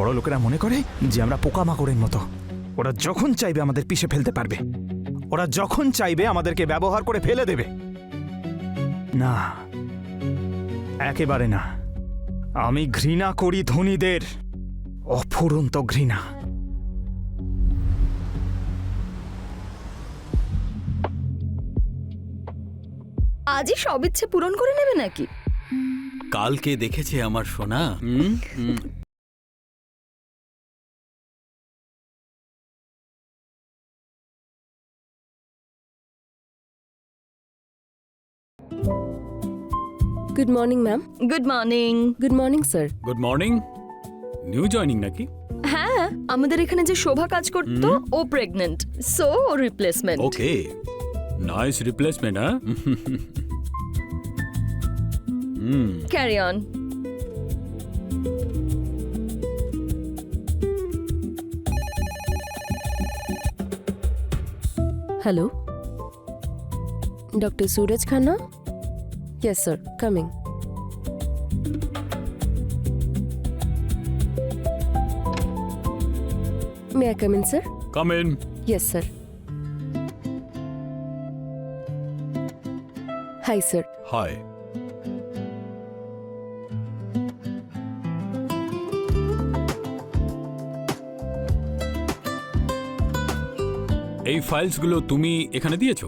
বড় লোকেরা মনে করে যে আমরা পোকামাকড়ের মতো। ওরা যখন চাইবে আমাদের পিষে ফেলতে পারবে, ওরা যখন চাইবে আমাদেরকে ব্যবহার করে ফেলে দেবে। না, একেবারে না। আমি ঘৃণা করি ধনীদের, অফুরন্ত ঘৃণা। আজই সব ইচ্ছে পূরণ করে নেবে নাকি? কালকে দেখেছে আমার সোনা। Good morning ma'am. Good morning. Good morning sir. Good morning. New joining নাকি? হ্যাঁ, আমাদের এখানে যে শোভা কাজ করতো ও pregnant, so replacement. Okay, nice replacement. হ্যাঁ, carry on. Hello, doctor Suraj Khanna? Yes sir, coming. May I come in, sir? Come in. Yes sir. Hi sir. Hi. এই ফাইলসগুলো তুমি এখানে দিয়েছো?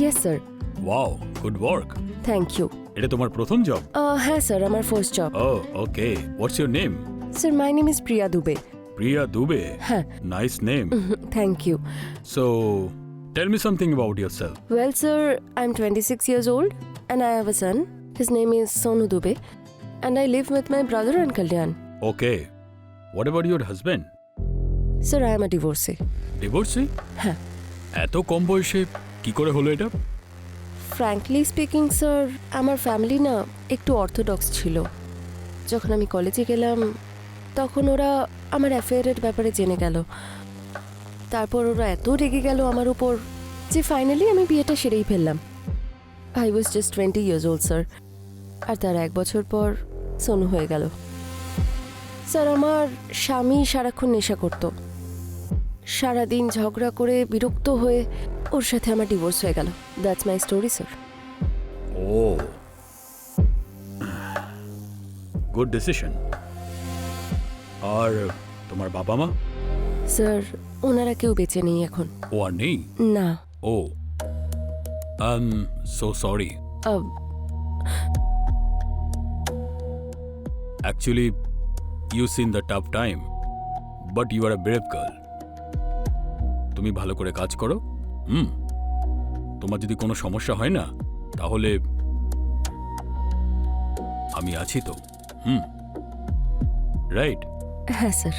Yes sir. Wow, good work. Thank you. এটা তোমার প্রথম job? হ্যাঁ স্যার, আমার first job. Oh okay, what's your name? Sir, my name is Priya Dubey. Priya Dubey. হ্যাঁ। Nice name. Thank you. So tell me something about yourself. Well sir, I'm 26 years old and I have a son. His name is Sonu Dubey and I live with my brother and Kalyan. Okay, what about your husband? Sir, I am a divorcee. Divorcee? হ্যাঁ। এত কম বয়সে কি করে হলো এটা? Frankly speaking sir, আমার family না একটু অর্থোডক্স ছিল। যখন আমি কলেজে গেলাম তখন ওরা আমার অ্যাফেয়ারের ব্যাপারে জেনে গেল। তারপর ওরা এত রেগে গেল আমার উপর যে ফাইনালি আমি বিয়েটা সেরেই ফেললাম। I was just 20 years old sir. আর তার 1 বছর পর সোনু হয়ে গেল। স্যার, আমার স্বামী সারাক্ষণ নেশা করতো। সারাদিন ঝগড়া করে বিরক্ত হয়ে ওর সাথে আমার ডিভোর্স হয়ে গেল। That's my story sir. Oh, good decision. আর তোমার বাবা মা? স্যার, ওনারা কেউ বেঁচে নেই এখন। ও আর নেই? না। Oh, so sorry. Actually, you seen the tough time, but you are a brave girl. তুমি ভালো করে কাজ করো। তোমার যদি কোনো সমস্যা হয় না তাহলে আমি আছি তো। রাইট? হ্যাঁ sir.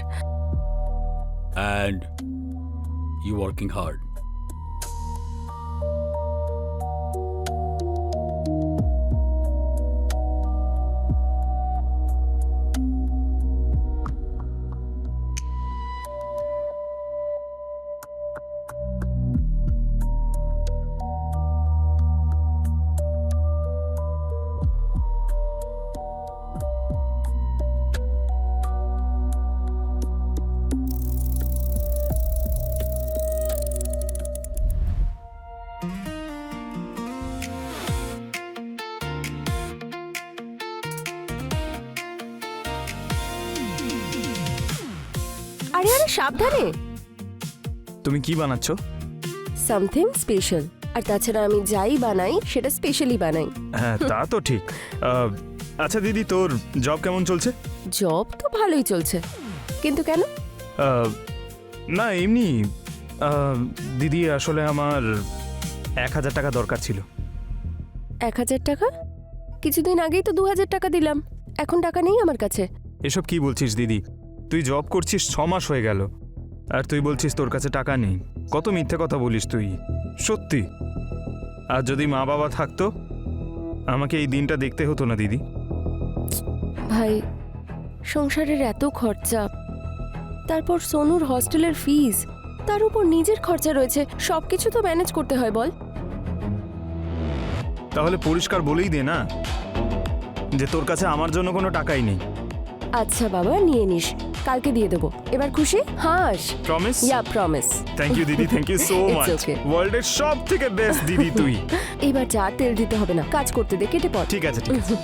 And you working hard. আরে আরে সাবধানে। তুমি কি বানাচ্ছ? Something special. আর তাছাড়া আমি যাই বানাই সেটা স্পেশালি বানাই। হ্যাঁ, তা তো ঠিক। আচ্ছা দিদি, তোর জব কেমন চলছে? জব তো ভালোই চলছে, কিন্তু কেন? না এমনি, দিদি আসলে আমার 1000 টাকা দরকার ছিল। 1000 টাকা? কিছুদিন আগেই তো 2000 টাকা দিলাম, এখন টাকা নেই আমার কাছে। এসব কি বলছিস দিদি? তুই জব করছিস 6 মাস হয়ে গেল আর তুই বলছিস তোর কাছে টাকা নেই। কত মিথ্যে কথা বলিস তুই, সত্যি। আর যদি মা বাবা থাকতো আমাকে এই দিনটা দেখতে হতো না দিদি। ভাই, সংসারের এত খরচা, তারপর সোনুর হস্টেলের ফিস, তার উপর নিজের খরচা রয়েছে, সবকিছু তো ম্যানেজ করতে হয় বল। তাহলে পরিষ্কার বলেই দে না যে তোর কাছে আমার জন্য কোনো টাকাই নেই। আচ্ছা বাবা, নিয়ে নিস, কালকে দিয়ে দেবো। এবার খুশি? হাস। Promise? Yeah promise. Thank you দিদি, thank you so It's much. okay. ওয়ার্ল্ডের সব থেকে বেস্ট দিদি তুই। এবার যা, তেল দিতে হবে না, কাজ করতে দে, কেটে পড়। ঠিক আছে, ঠিক আছে।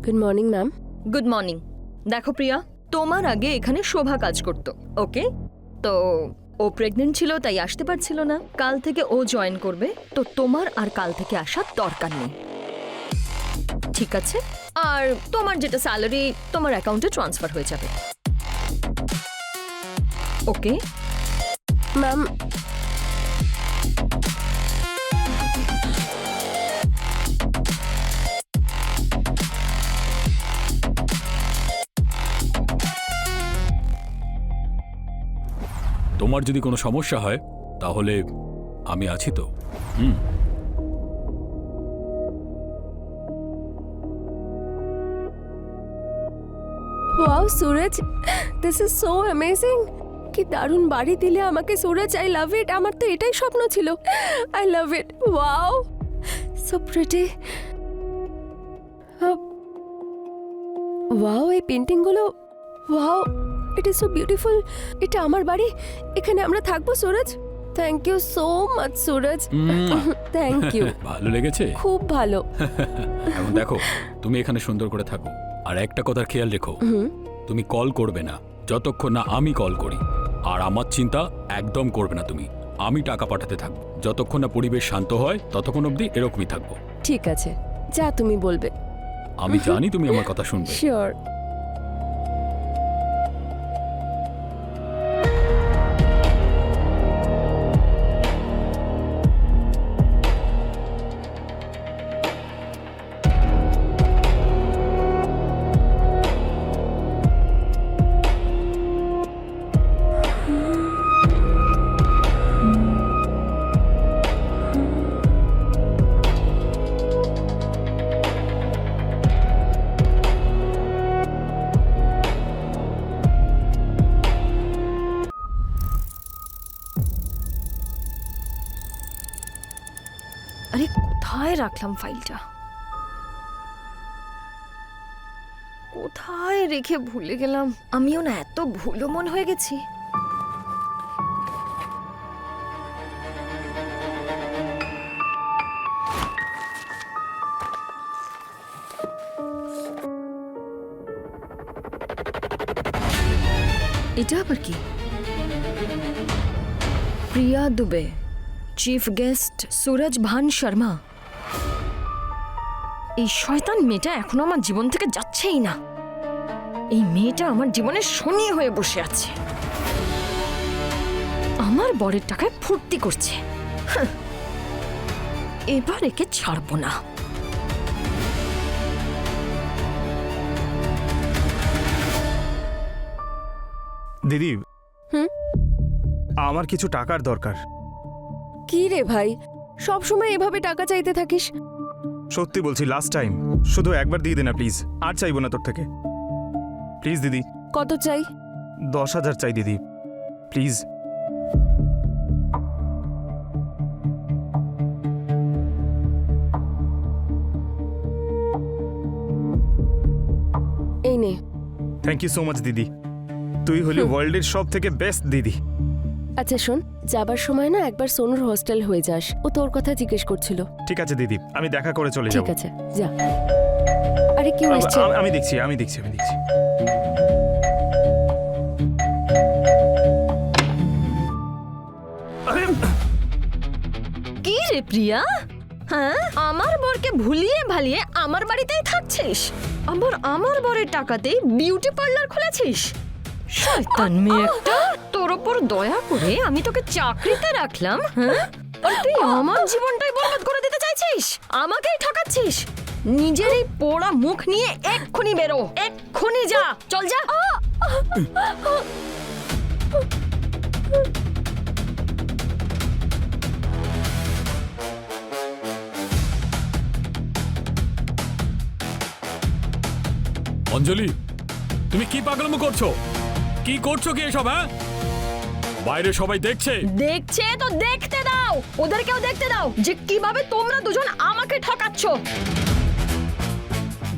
Good morning ma'am. Good morning. দেখো প্রিয়া, তোমার আগে এখানে শোভা কাজ করত, ওকে? তো ও প্রেগনেন্ট ছিল, তাই আসতে পারছিল না। কাল থেকে ও জয়েন করবে, তো তোমার আর কাল থেকে আসার দরকার নেই, ঠিক আছে? আর তোমার যেটা স্যালারি তোমার অ্যাকাউন্টে ট্রান্সফার হয়ে যাবে, ওকে? ম্যাম, তোমার যদি কোনো সমস্যা হয় তাহলে আমি আছি তো। Wow Suraj, this is so amazing. কি দারুণ বাড়ি দিলে আমাকে সুরজ, আই লাভ ইট। আমার তো এটাই স্বপ্ন ছিল। I love it. Wow, so pretty. Wow, এই পেন্টিংগুলো, wow, it is so beautiful. এটা আমার বাড়ি, এখানে আমরা থাকবো Suraj. Thank you so much Suraj, thank you. ভালো লেগেছে? খুব ভালো। এখন দেখো, তুমি এখানে সুন্দর করে থাকো। আর একটা কথার খেয়াল রেখো, তুমি কল করবে না যতক্ষণ না আমি কল করি। আর আমার চিন্তা একদম করবে না তুমি। আমি টাকা পাঠাতে থাকবো যতক্ষণ না পরিবেশ শান্ত হয়, ততক্ষণ অবধি এরকমই থাকবো। ঠিক আছে, যা তুমি বলবে। আমি জানি তুমি আমার কথা শুনবে। শিওর। আরে কোথায় রাখলাম ফাইলটা? কোথায় রেখে ভুলে গেলাম। আমিও না এত ভুলো মন হয়ে গেছি। এটা আবার কি? প্রিয়া দুবে, চিফ গেস্ট সুরজ ভান শর্মা। এই শয়তান মেয়েটা এখনো আমার জীবন থেকে যাচ্ছেই না। এই মেয়েটা আমার জীবনে শনি হয়ে বসে আছে, আমার বরের টাকায় ফুর্তি করছে। হাহ, এবার একে ছাড়বো না। দিদি, হুম? আমার কিছু টাকার দরকার। কি রে ভাই, সব সময় এভাবে টাকা চাইতে থাকিস? সত্যি বলছি, লাস্ট টাইম, শুধু একবার দিয়ে দে না প্লিজ। আর চাইবো না তোর থেকে, প্লিজ দিদি। কত চাই? 10,000 চাই দিদি, প্লিজ। এই নে। থ্যাংক ইউ সো মাচ দিদি, তুই হলি ওয়ার্ল্ডের সব থেকে বেস্ট দিদি। আচ্ছা শোন, যাবার সময় না একবার সোনুর হোস্টেল হয়ে যাস, ও তোর কথা জিজ্ঞেস করছিল। ঠিক আছে দিদি, আমি দেখা করে চলে যাব। ঠিক আছে, যা। আরে কেউ এসছে। আমি দেখছি, আমি দেখছি, আমি দেখছি। আরে রে প্রিয়া? হ্যাঁ, আমার বরকে ভুলিয়ে ভালিয়ে আমার বাড়িতেই থাকছিস, আমার বরের টাকাতেই বিউটি পার্লার খুলেছিস। শয়তান মেয়ে একটা, তোর ওপর দয়া করে আমি তোকে চাকরিতে রাখলাম, হ্যাঁ, আর তুই আমার জীবনটাই বরবাদ করে দিতে চাইছিস, আমাকেই ঠকাচ্ছিস। নিজের এই পোড়া মুখ নিয়ে এক্ষুনি বেরো, এক্ষুনি যা, চল যা। অঞ্জলি, তুমি কি পাগলামো করছো? কি করছো কি এসব? হ্যাঁ, বাইরে সবাই দেখছে। দেখছে তো দেখতে দাও, ওদেরকেও দেখতে দাও যে কিভাবে তোমরা দুজন আমাকে ঠকাচ্ছ।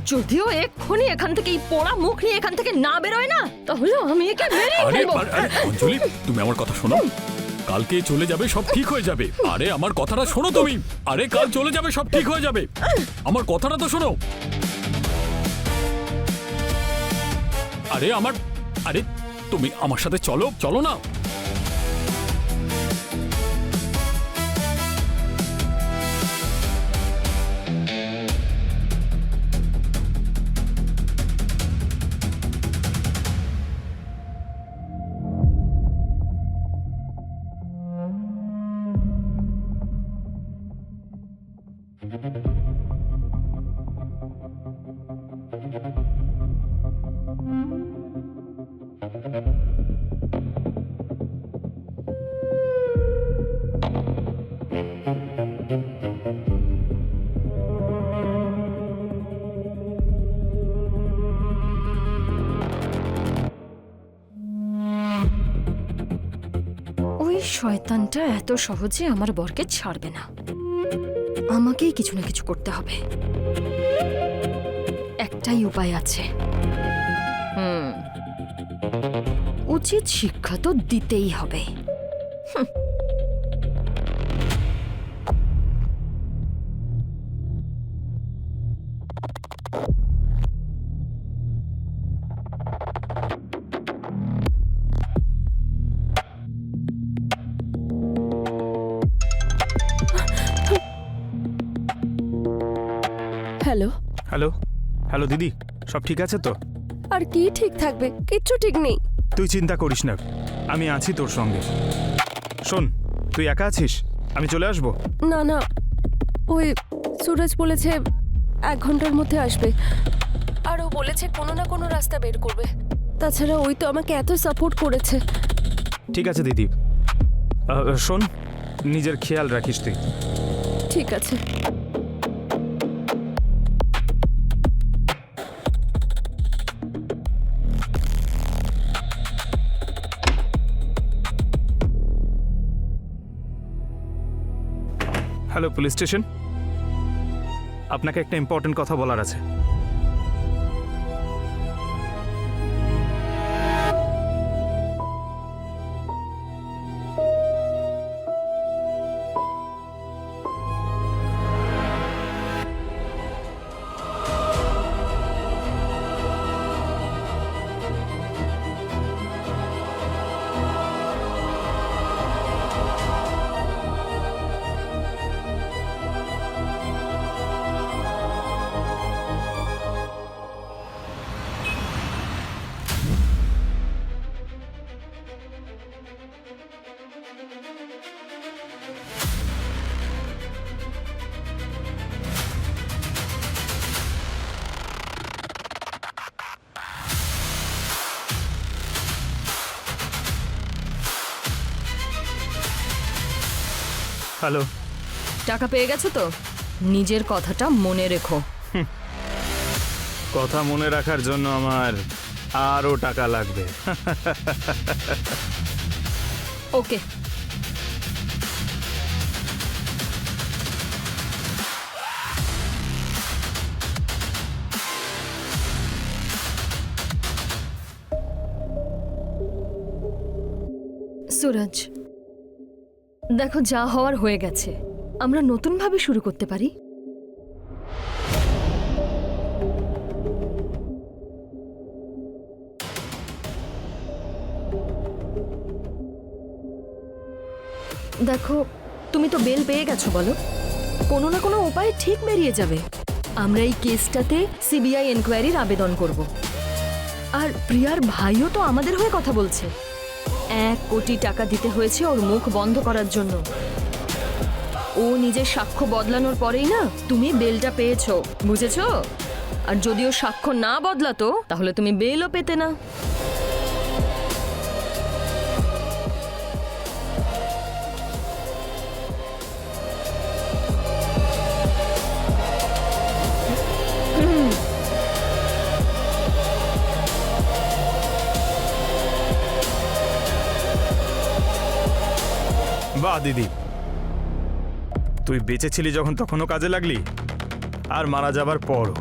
যদিও এক্ষুনি এখান থেকে এই পোড়া মুখ নিয়ে এখান থেকে না বেরোয় না, তাহলে আমি একে মেরেই আরে ফেলবো। আরে, অঞ্জলি, তুমি আমার কথা শোনো। কালকে চলে যাবে, সব ঠিক হয়ে যাবে। আরে আমার কথাটা শোনো তুমি। আরে কাল চলে যাবে, সব ঠিক হয়ে যাবে। আমার কথাটা তো শোনো। আরে তুমি আমার সাথে চলো, চলো না। ওই শয়তানটা এত সহজে আমার বরকে ছাড়বে না, আমাকেই কিছু না কিছু করতে হবে। একটাই উপায় আছে, উচিত শিক্ষা তো দিতেই হবে। হ্যালো। হ্যালো হ্যালো দিদি, সব ঠিক আছে তো? আর কি ঠিক থাকবে, কিচ্ছু ঠিক নেই। তুই চিন্তা করিস না, আমি আছি তোর সঙ্গে। শোন, তুই একা আছিস? আমি চলে আসবো। না না, ওই সুরজ বলেছে 1 ঘন্টার মধ্যে আসবে, আর ও বলেছে কোনো না কোনো রাস্তা বের করবে। তাছাড়া ওই তো আমাকে এত সাপোর্ট করেছে। ঠিক আছে দিদি, শোন, নিজের খেয়াল রাখিস তুই। ঠিক আছে। হ্যালো পুলিশ স্টেশন, আপনাকে একটা ইম্পর্টেন্ট কথা বলার আছে। হ্যালো, টাকা পেয়ে গেছো তো? নিজের কথাটা মনে রেখো। কথা মনে রাখার জন্য আমার আরও টাকা লাগবে। ওকে, সুরজ, দেখো যা হওয়ার হয়ে গেছে, আমরা নতুনভাবে শুরু করতে পারি। দেখো তুমি তো বেল পেয়ে গেছো, বলো কোনো না কোনো উপায়ে ঠিক বেরিয়ে যাবে। আমরা এই কেসটাতে সিবিআই এনকোয়ারির আবেদন করব। আর প্রিয়ার ভাইও তো আমাদের হয়ে কথা বলছে। 1 কোটি টাকা দিতে হয়েছে ওর মুখ বন্ধ করার জন্য। ও নিজের সাক্ষ্য বদলানোর পরেই না তুমি বেলটা পেয়েছো, বুঝেছো? আর যদি ও সাক্ষ্য না বদলাতো তাহলে তুমি বেলও পেতে না। বাহ দিদি, তুই বেঁচে ছিলি যখন তখনও কাজে লাগলি, আর মারা যাবার পরও।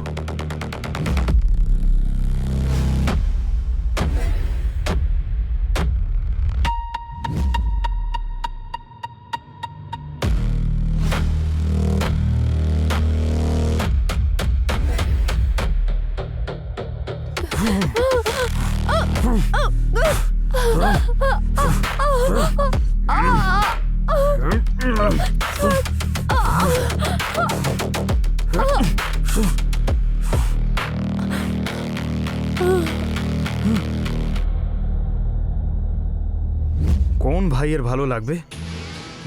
কোন ভাইয়ের ভালো লাগবে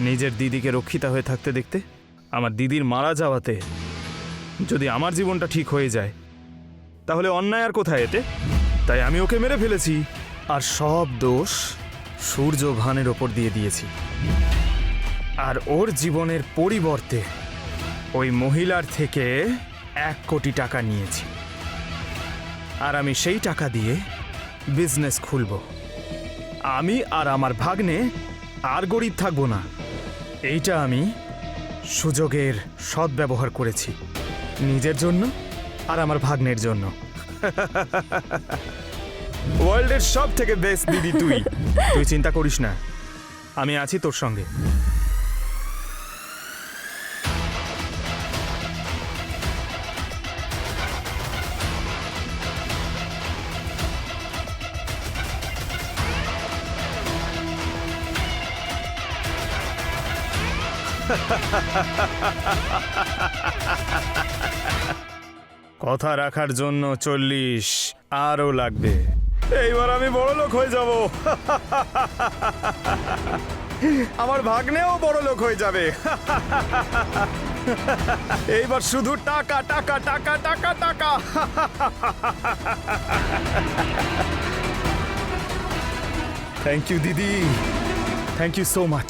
নিজের দিদিকে রক্ষিতা হয়ে থাকতে দেখতে? আমার দিদির মারা যাওয়াতে যদি আমার জীবনটা ঠিক হয়ে যায় তাহলে অন্যায় আর কোথায় এতে? তাই আমি ওকে মেরে ফেলেছি, আর সব দোষ সূর্যভানের ওপর দিয়ে দিয়েছি। আর ওর জীবনের পরিবর্তে ওই মহিলার থেকে 1 কোটি টাকা নিয়েছি। আর আমি সেই টাকা দিয়ে বিজনেস খুলব। আমি আর আমার ভাগ্নে আর গরিব থাকবো না। এইটা আমি সুযোগের সদ্ব্যবহার করেছি, নিজের জন্য আর আমার ভাগ্নের জন্য। ওয়ার্ল্ডের সব থেকে বেস্ট দিদি তুই। তুই চিন্তা করিস না, আমি আছি তোর সঙ্গে। কথা রাখার জন্য 40 আরও লাগবে। এইবার আমি বড় লোক হয়ে যাব। আমার ভাগ্নেও বড় লোক হয়ে যাবে। এইবার শুধু টাকা টাকা টাকা টাকা টাকা। থ্যাংক ইউ দিদি, থ্যাংক ইউ সো মাচ।